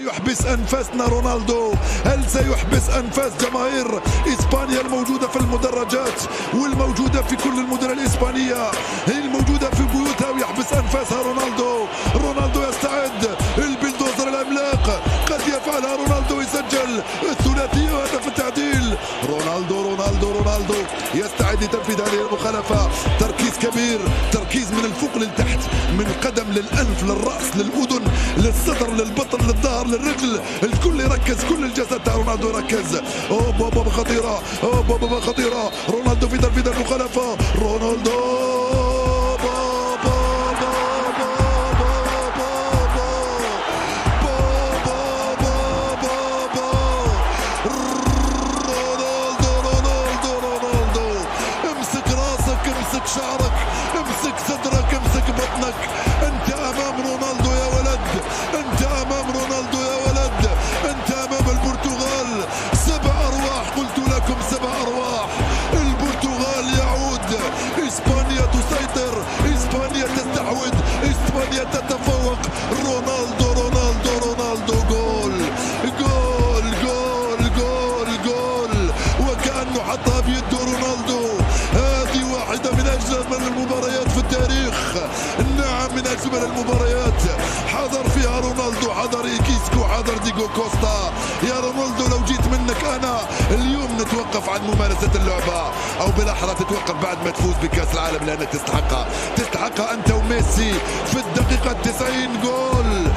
يحبس أنفاسنا رونالدو؟ هل سيحبس أنفاس جماهير إسبانيا الموجودة في المدرجات والموجودة في كل المدن الإسبانية، هي الموجودة في بيوتها، ويحبس أنفاسها رونالدو؟ رونالدو يستعد، البلدوزر العملاق قد يفعلها رونالدو، يسجل الثلاثية وهدف التعديل. رونالدو يستعد لتنفيذ هذه المخالفة. تركيز كبير، تركيز من الفوق للتحت، من القدم للأنف للرأس للأذن للصدر للبطن للظهر للرجل، الكل يركز، كل الجسد تاع رونالدو يركز. بابا خطيرة، بابا خطيرة. رونالدو في تنفيذ المخالفة. رونالدو امسك شعرك، امسك صدرك، امسك بطنك. انت امام رونالدو يا ولد، انت امام رونالدو يا ولد، انت امام البرتغال. 7 أرواح، قلت لكم 7 أرواح. البرتغال يعود، اسبانيا تسيطر، اسبانيا تستحوذ، اسبانيا تتفوق. رونالدو جول جول جول جول جول، وكأنه حطها بيده رونالدو. هذه واحدة من أجمل المباريات في التاريخ، نعم من أجمل المباريات. حضر فيها رونالدو، حضر إيكيسكو، حضر ديغو كوستا. يا رونالدو لو جيت منك أنا اليوم نتوقف عن ممارسة اللعبة، أو بالأحرى تتوقف بعد ما تفوز بكأس العالم، لأنك تستحقها، تستحقها أنت وميسي في الدقيقة 90. جول